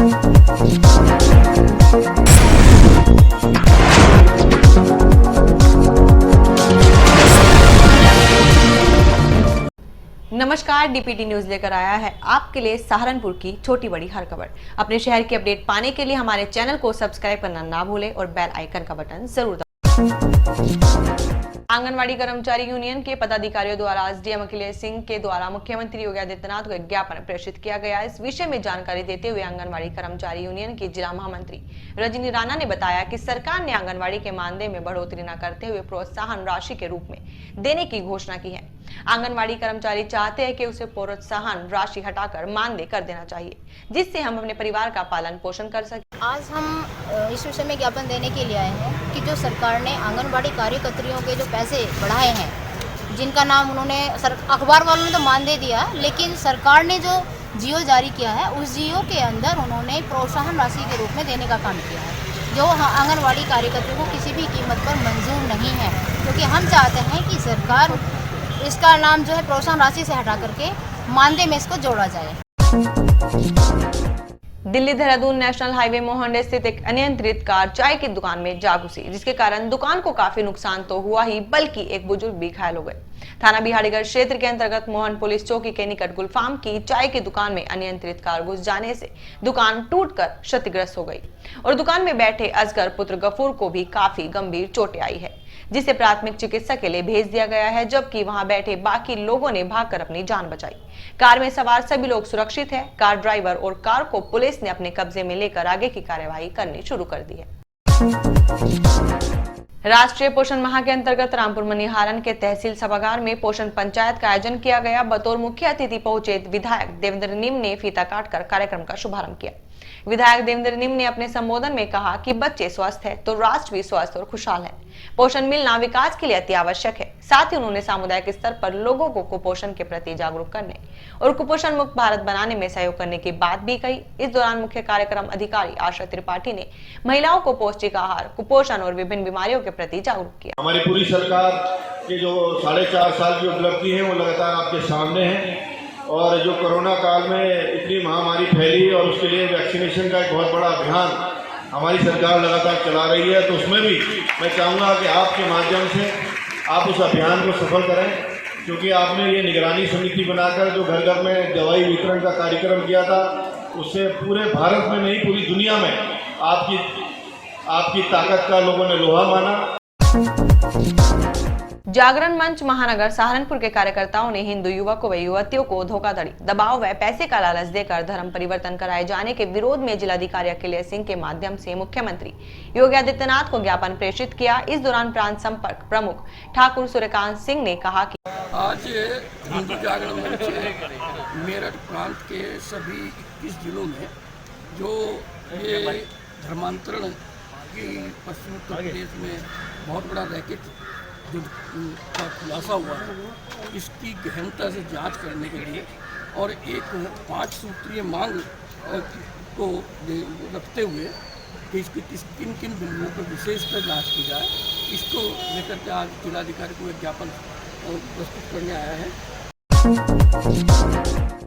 नमस्कार, DPT news लेकर आया है आपके लिए सहारनपुर की छोटी बड़ी हर खबर। अपने शहर की अपडेट पाने के लिए हमारे चैनल को सब्सक्राइब करना ना भूलें और बेल आइकन का बटन जरूर दबाएं। आंगनवाड़ी कर्मचारी यूनियन के पदाधिकारियों द्वारा एसडीएम अखिलेश सिंह के द्वारा मुख्यमंत्री योगी आदित्यनाथ को एक ज्ञापन प्रेषित किया गया। इस विषय में जानकारी देते हुए आंगनवाड़ी कर्मचारी यूनियन की जिला महामंत्री रजनी राणा ने बताया कि सरकार ने आंगनवाड़ी के मानदेय में बढ़ोतरी न करते हुए प्रोत्साहन राशि के रूप में देने की घोषणा की है। आंगनवाड़ी कर्मचारी चाहते हैं कि उसे प्रोत्साहन राशि हटाकर मानदेय कर देना चाहिए, जिससे हम अपने परिवार का पालन पोषण कर सकें। आज हम इस विषय में ज्ञापन देने के लिए आए हैं कि जो सरकार ने आंगनबाड़ी कार्यकर्तियों के जो पैसे बढ़ाए हैं, जिनका नाम उन्होंने अखबार वालों ने तो मानदेय दिया, लेकिन सरकार ने जो जियो जारी किया है उस जियो के अंदर उन्होंने प्रोत्साहन राशि के रूप में देने का काम किया है, जो आंगनबाड़ी कार्यकर्तियों को किसी भी कीमत पर मंजूर नहीं है। क्योंकि हम चाहते हैं कि सरकार इसका नाम जो है प्रोत्साहन राशि से हटा करके मानदेय में इसको जोड़ा जाए। दिल्ली देहरादून नेशनल हाईवे मोहंडे स्थित एक अनियंत्रित कार चाय की दुकान में जा घुसी, जिसके कारण दुकान को काफी नुकसान तो हुआ ही बल्कि एक बुजुर्ग भी घायल हो गए। थाना बिहारीगढ़ क्षेत्र के अंतर्गत मोहन पुलिस चौकी के निकट गुलफाम की चाय की दुकान में अनियंत्रित कार घुस जाने से दुकान टूटकर क्षतिग्रस्त हो गई और दुकान में बैठे असगर पुत्र गफूर को भी काफी गंभीर चोटें आई है, जिसे प्राथमिक चिकित्सा के लिए भेज दिया गया है, जबकि वहां बैठे बाकी लोगों ने भागकर अपनी जान बचाई। कार में सवार सभी लोग सुरक्षित हैं। कार ड्राइवर और कार को पुलिस ने अपने कब्जे में लेकर आगे की कार्यवाही करनी शुरू कर दी है। राष्ट्रीय पोषण माह के अंतर्गत रामपुर मनिहारन के तहसील सभागार में पोषण पंचायत का आयोजन किया गया। बतौर मुख्य अतिथि पहुंचे विधायक देवेंद्र निम ने फीता काटकर कार्यक्रम का शुभारंभ किया। विधायक देवेंद्र निम ने अपने संबोधन में कहा कि बच्चे स्वस्थ है तो राष्ट्र भी स्वस्थ और खुशहाल है। पोषण मिलना विकास के लिए अति आवश्यक है। साथ ही उन्होंने सामुदायिक स्तर पर लोगों को कुपोषण के प्रति जागरूक करने और कुपोषण मुक्त भारत बनाने में सहयोग करने की बात भी कही। इस दौरान मुख्य कार्यक्रम अधिकारी आशा त्रिपाठी ने महिलाओं को पौष्टिक आहार, कुपोषण और विभिन्न बीमारियों के प्रति जागरूक किया। हमारी पूरी सरकार के जो 4.5 साल की उपलब्धि है वो लगातार आपके सामने है, और जो कोरोना काल में इतनी महामारी फैली और उसके लिए वैक्सीनेशन का एक बहुत बड़ा अभियान हमारी सरकार लगातार चला रही है, तो उसमें भी मैं चाहूँगा कि आपके माध्यम से आप उस अभियान को सफल करें, क्योंकि आपने ये निगरानी समिति बनाकर जो घर घर में दवाई वितरण का कार्यक्रम किया था, उससे पूरे भारत में नहीं पूरी दुनिया में आपकी ताकत का लोगों ने लोहा माना। जागरण मंच महानगर सहारनपुर के कार्यकर्ताओं ने हिंदू युवकों व युवतियों को धोखाधड़ी, दबाव व पैसे का लालच देकर धर्म परिवर्तन कराए जाने के विरोध में जिलाधिकारी अखिलेश सिंह के माध्यम से मुख्यमंत्री योगी आदित्यनाथ को ज्ञापन प्रेषित किया। इस दौरान प्रांत संपर्क प्रमुख ठाकुर सूर्यकांत सिंह ने कहा कि आज हिंदू जागरण मंच मेरठ प्रांत के सभी 21 जिलों में जो ये धर्मांतरण की पश्चिम उत्तर प्रदेश में बहुत बड़ा रैकेट जो का खुलासा हुआ है, इसकी गहनता से जांच करने के लिए और एक 5 सूत्रीय मांग को रखते हुए कि इसकी किन किन बिंदुओं पर विशेषकर जांच की जाए, इसको लेकर के आज जिलाधिकारी को एक ज्ञापन प्रस्तुत करने आया है।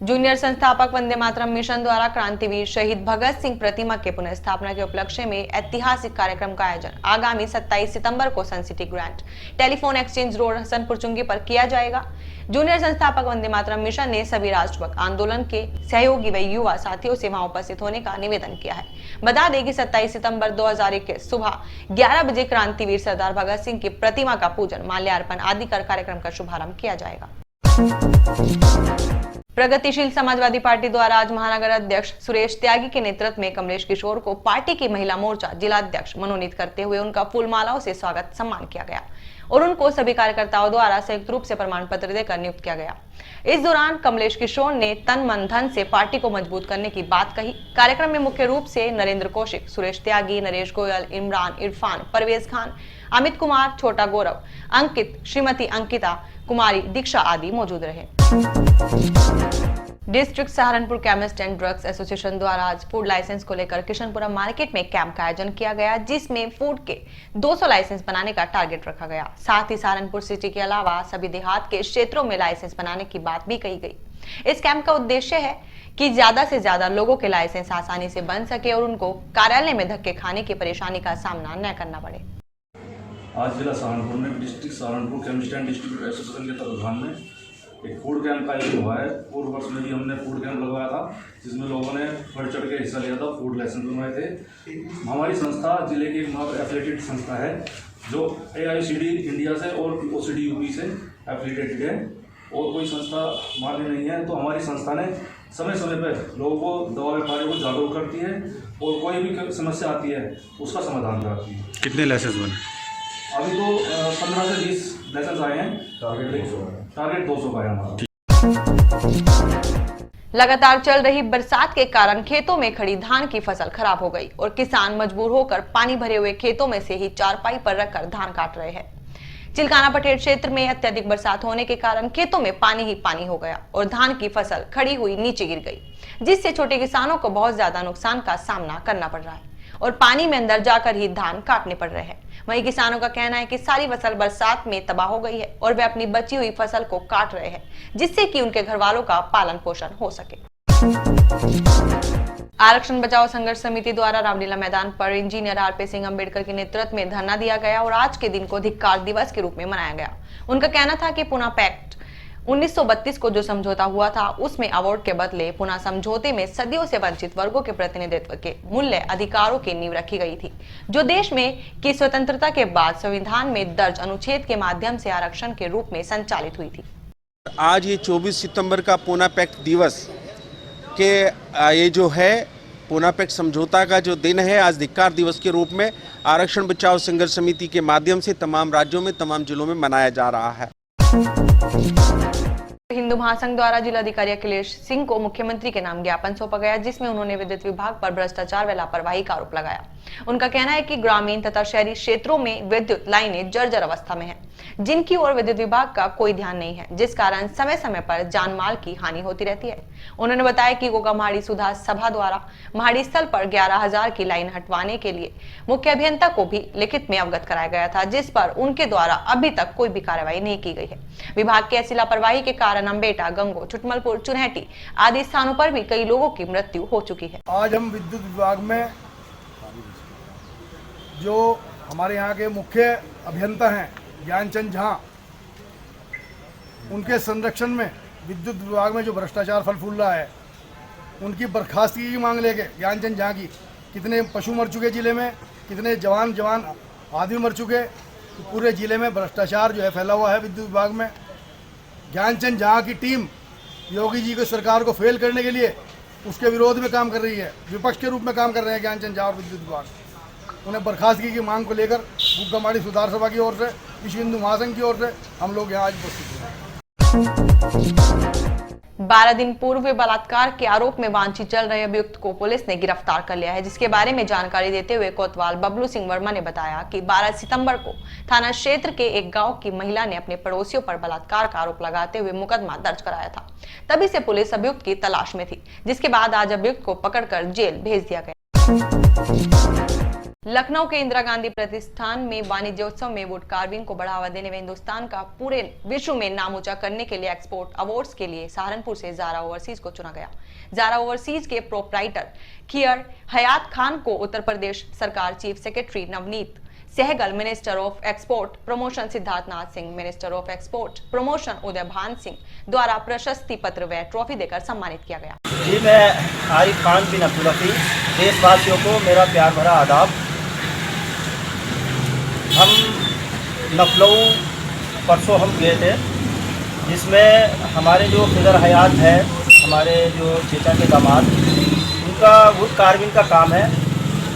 जूनियर संस्थापक वंदे मातरम मिशन द्वारा क्रांतिवीर शहीद भगत सिंह प्रतिमा के पुनर्स्थापना के उपलक्ष्य में ऐतिहासिक कार्यक्रम का आयोजन आगामी 27 सितंबर को Sun City Grand Telephone Exchange Road Hasanpur चुंगी पर किया जाएगा। जूनियर संस्थापक वंदे मातरम मिशन ने सभी राष्ट्रभक्त आंदोलन के सहयोगी व युवा साथियों से वहां उपस्थित होने का निवेदन किया है। बता दें कि 27 सितंबर 2021 सुबह 11 बजे क्रांतिवीर सरदार भगत सिंह की प्रतिमा का पूजन, माल्यार्पण आदि कर कार्यक्रम का शुभारंभ किया जाएगा। प्रगतिशील समाजवादी पार्टी द्वारा आज महानगर अध्यक्ष सुरेश त्यागी के नेतृत्व में कमलेश किशोर को पार्टी की महिला मोर्चा जिलाध्यक्ष मनोनीत करते हुए उनका फूलमालाओं से स्वागत सम्मान किया गया और उनको सभी कार्यकर्ताओं द्वारा संयुक्त रूप से प्रमाण पत्र देकर नियुक्त किया गया। इस दौरान कमलेश किशोर ने तन मन धन से पार्टी को मजबूत करने की बात कही। कार्यक्रम में मुख्य रूप से नरेंद्र कौशिक, सुरेश त्यागी, नरेश गोयल, इमरान, इरफान, परवेज खान, अमित कुमार, छोटा गौरव, अंकित, श्रीमती अंकिता, कुमारी दीक्षा आदि मौजूद रहे। District Saharanpur chemist and drugs association द्वारा आज फूड लाइसेंस को लेकर किशनपुरा मार्केट में कैंप का आयोजन किया गया, जिसमें फूड के 200 लाइसेंस बनाने का टारगेट रखा गया। साथ ही सहारनपुर सिटी के अलावा सभी देहात के क्षेत्रों में लाइसेंस बनाने की बात भी कही गई। इस कैंप का उद्देश्य है कि ज्यादा से ज्यादा लोगों के लाइसेंस आसानी से बन सके और उनको कार्यालय में धक्के खाने की परेशानी का सामना न करना पड़े। आज जिला सहारनपुर में district Saharanpur chemist and distributor association के तत्वाधान में एक फूड कैंप का आयोजन हुआ है। पूर्व वर्ष में भी हमने फूड कैंप लगवाया था, जिसमें लोगों ने बढ़ चढ़ के हिस्सा लिया था, फूड लाइसेंस बनवाए थे। हमारी संस्था जिले की एक एफिलिएटेड संस्था है जो AICD इंडिया से और OCD UP से एफिलिएटेड है और कोई संस्था मान्य नहीं है। तो हमारी संस्था ने समय समय पर लोगों को, दवा व्यापारियों को जागरूक करती है और कोई भी समस्या आती है उसका समाधान कराती है। कितने लाइसेंस बने? अभी तो 15 से 20 लाइसेंस आए हैं। टारगेट 200 का है हमारा। लगातार चल रही बरसात के कारण खेतों में खड़ी धान की फसल खराब हो गई और किसान मजबूर होकर पानी भरे हुए खेतों में से ही चारपाई पर रखकर धान काट रहे हैं। चिलकाना पटेर क्षेत्र में अत्यधिक बरसात होने के कारण खेतों में पानी ही पानी हो गया और धान की फसल खड़ी हुई नीचे गिर गई, जिससे छोटे किसानों को बहुत ज्यादा नुकसान का सामना करना पड़ रहा है और पानी में अंदर जाकर ही धान काटने पड़ रहे हैं। वहीं किसानों का कहना है कि सारी फसल बरसात में तबाह हो गई है और वे अपनी बची हुई फसल को काट रहे हैं, जिससे कि उनके घर वालों का पालन पोषण हो सके। आरक्षण बचाओ संघर्ष समिति द्वारा रामलीला मैदान पर इंजीनियर RP सिंह अम्बेडकर के नेतृत्व में धरना दिया गया और आज के दिन को धिक्कार दिवस के रूप में मनाया गया। उनका कहना था कि पुणे पैक्ट 1932 को जो समझौता हुआ था उसमें अवार्ड के बदले पुणे समझौते में सदियों से वंचित वर्गों के प्रतिनिधित्व के मूल्य अधिकारों की नींव रखी गई थी, जो देश में की स्वतंत्रता के बाद संविधान में दर्ज अनुच्छेद के माध्यम से आरक्षण के रूप में संचालित हुई थी। आज ये 24 सितंबर का पुणे पैक्ट दिवस के ये जो है पुणे पैक्ट समझौता का जो दिन है, आज धिक्कार दिवस के रूप में आरक्षण बचाओ संघर्ष समिति के माध्यम से तमाम राज्यों में, तमाम जिलों में मनाया जा रहा है। हिंदू महासंघ द्वारा जिलाधिकारी अखिलेश सिंह को मुख्यमंत्री के नाम ज्ञापन सौंपा गया, जिसमें उन्होंने विद्युत विभाग पर भ्रष्टाचार व लापरवाही का आरोप लगाया। उनका कहना है कि ग्रामीण तथा शहरी क्षेत्रों में विद्युत लाइनें जर्जर अवस्था में हैं, जिनकी ओर विद्युत विभाग का कोई ध्यान नहीं है, जिस कारण समय समय पर जान माल की हानि होती रहती है। उन्होंने बताया कि गोगा महाड़ी सुधार सभा द्वारा महाड़ी स्थल पर 11,000 की लाइन हटवाने के लिए मुख्य अभियंता को भी लिखित में अवगत कराया गया था, जिस पर उनके द्वारा अभी तक कोई भी कार्रवाई नहीं की गई है। विभाग की ऐसी लापरवाही के कारण अम्बेटा, गंगो, छुटमलपुर, चुनहटी आदि स्थानों पर भी कई लोगों की मृत्यु हो चुकी है। आज हम विद्युत विभाग में जो हमारे यहाँ के मुख्य अभियंता हैं ज्ञानचंद झा, उनके संरक्षण में विद्युत विभाग में जो भ्रष्टाचार फल फूल रहा है, उनकी बर्खास्तगी की मांग लेके ज्ञानचंद झा की, कितने पशु मर चुके जिले में, कितने जवान आदमी मर चुके, तो पूरे जिले में भ्रष्टाचार जो है फैला हुआ है विद्युत विभाग में। ज्ञानचंद झा की टीम योगी जी को सरकार को फेल करने के लिए उसके विरोध में काम कर रही है, विपक्ष के रूप में काम कर रहे हैं ज्ञानचंद झा और विद्युत विभाग। उन्हें बर्खास्तगी की मांग को लेकर गोगा महाड़ी सुधार सभा की ओर से, विश्व हिंदू महासंघ की ओर से हम लोग यहाँ आज उपस्थित हैं। 12 दिन पूर्व बलात्कार के आरोप में वांछित चल रहे अभियुक्त को पुलिस ने गिरफ्तार कर लिया है, जिसके बारे में जानकारी देते हुए कोतवाल बबलू सिंह वर्मा ने बताया कि 12 सितंबर को थाना क्षेत्र के एक गांव की महिला ने अपने पड़ोसियों पर बलात्कार का आरोप लगाते हुए मुकदमा दर्ज कराया था। तभी से पुलिस अभियुक्त की तलाश में थी, जिसके बाद आज अभियुक्त को पकड़कर जेल भेज दिया गया। लखनऊ के इंदिरा गांधी प्रतिष्ठान में वाणिज्योत्सव में वुड कार्विंग को बढ़ावा देने व हिंदुस्तान का पूरे विश्व में नाम ऊंचा करने के लिए एक्सपोर्ट अवार्ड्स के लिए सहारनपुर से जारा ओवरसीज को चुना गया। जारा ओवरसीज के प्रोप्राइटर खियर हयात खान को उत्तर प्रदेश सरकार chief secretary Navneet Sehgal, minister of export promotion Siddharth Nath Singh, minister of export promotion Uday Bhan Singh द्वारा प्रशस्ति पत्र व ट्रॉफी देकर सम्मानित किया गया। जी, मैं आरिफ खान बिन अब्दुल हफीज, देशवासियों को मेरा प्यार भरा आदाब। हम लखनऊ परसों हम गए थे, जिसमें हमारे जो खिदर हयात है, हमारे जो चेचा के दामाद, उनका वुड कार्विंग का काम है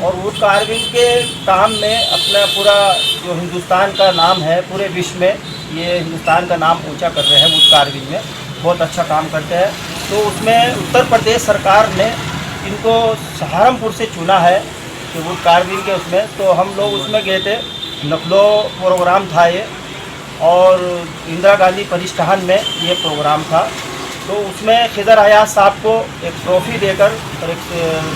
और वुड कार्विंग के काम में अपना पूरा जो हिंदुस्तान का नाम है, पूरे विश्व में ये हिंदुस्तान का नाम ऊंचा कर रहे हैं। वुड कार्विंग में बहुत अच्छा काम करते हैं। तो उसमें उत्तर प्रदेश सरकार ने इनको सहारनपुर से चुना है कि वुड कार्विंग के उसमें, तो हम लोग उसमें गए थे। लखनऊ प्रोग्राम था ये, और इंदिरा गांधी प्रतिष्ठान में ये प्रोग्राम था। तो उसमें खिदर हयात साहब को एक ट्रॉफी देकर और एक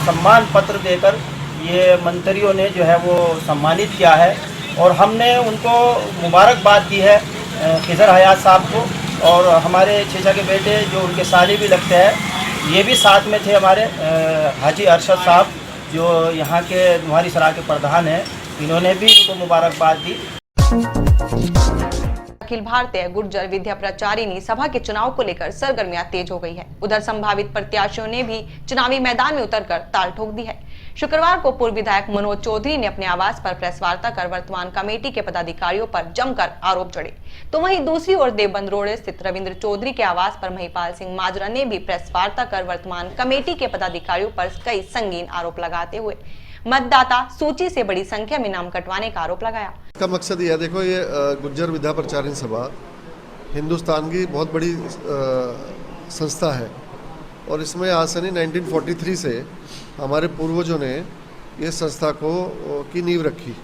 सम्मान पत्र देकर ये मंत्रियों ने जो है वो सम्मानित किया है और हमने उनको मुबारकबाद दी है खिदर हयात साहब को और हमारे चेचा के बेटे जो उनके साली भी लगते हैं, ये भी साथ में थे हमारे हाजी अरशद साहब, जो यहाँ के नुहारी सराय के प्रधान हैं। इन्होंने भी उनको मुबारकबाद दी। अखिल भारतीय गुर्जर विद्या प्रचारिणी सभा के चुनाव को लेकर सरगर्मियां तेज हो गई है। उधर संभावित प्रत्याशियों ने भी चुनावी मैदान में उतरकर ताल ठोक दी है। शुक्रवार को पूर्व विधायक मनोज चौधरी ने अपने आवास पर प्रेस वार्ता कर वर्तमान कमेटी के पदाधिकारियों पर जमकर आरोप जड़े, तो वहीं दूसरी ओर देवबंद रोड स्थित रविंद्र चौधरी के आवास पर महिपाल सिंह माजरा ने भी प्रेस वार्ता कर वर्तमान कमेटी के पदाधिकारियों पर कई संगीन आरोप लगाते हुए मतदाता सूची से बड़ी संख्या में नाम कटवाने का आरोप लगाया। इसका मकसद यह है, देखो ये गुर्जर विद्या प्रचारिणी सभा हिंदुस्तान की बहुत बड़ी संस्था है और इसमें आज से नहीं 1943 से हमारे पूर्वजों ने ये संस्था की नींव रखी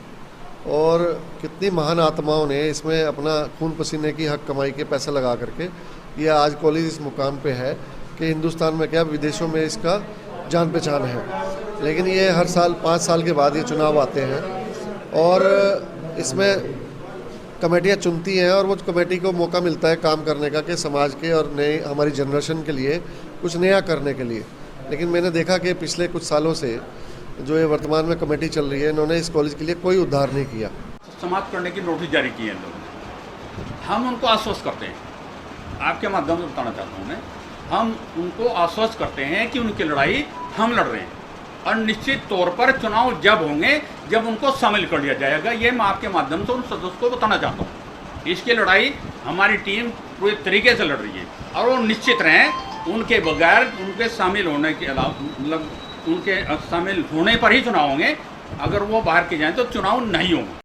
और कितनी महान आत्माओं ने इसमें अपना खून पसीने की हक कमाई के पैसा लगा करके ये आज कॉलेज इस मुकाम पे है कि हिंदुस्तान में क्या विदेशों में इसका जान पहचान है। लेकिन ये हर साल 5 साल के बाद ये चुनाव आते हैं और इसमें कमेटियाँ चुनती हैं और वो कमेटी को मौका मिलता है काम करने का कि समाज के और नए हमारी जनरेशन के लिए कुछ नया करने के लिए। लेकिन मैंने देखा कि पिछले कुछ सालों से जो ये वर्तमान में कमेटी चल रही है, इन्होंने इस कॉलेज के लिए कोई उद्धार नहीं किया। समाप्त करने की नोटिस जारी की है इन लोगों ने। हम उनको आश्वस्त करते हैं, आपके माध्यम से बताना चाहता हूँ मैं, हम उनको आश्वस्त करते हैं कि उनकी लड़ाई हम लड़ रहे हैं और निश्चित तौर पर चुनाव जब होंगे जब उनको शामिल कर लिया जाएगा। ये मैं आपके माध्यम से उन सदस्यों को बताना चाहता हूँ। इसकी लड़ाई हमारी टीम पूरी तरीके से लड़ रही है और वो निश्चित रहें उनके बगैर उनके शामिल होने के अलावा मतलब उनके शामिल होने पर ही चुनाव होंगे। अगर वो बाहर के जाएं तो चुनाव नहीं होंगे।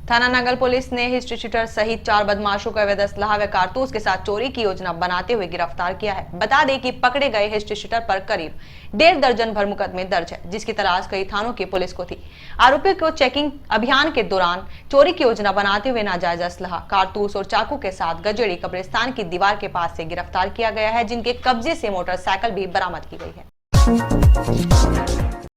थाना नंगल पुलिस ने हिस्ट्री शीटर सहित 4 बदमाशों को अवैध असलाह व कारतूस के साथ चोरी की योजना बनाते हुए गिरफ्तार किया है। बता दें कि पकड़े गए हिस्ट्री शीटर पर करीब 1.5 दर्जन भर मुकदमे दर्ज है, जिसकी तलाश कई थानों की पुलिस को थी। आरोपियों को चेकिंग अभियान के दौरान चोरी की योजना बनाते हुए नाजायज असलाह, कारतूस और चाकू के साथ गजेड़ी कब्रिस्तान की दीवार के पास से गिरफ्तार किया गया है, जिनके कब्जे से मोटरसाइकिल भी बरामद की गई है।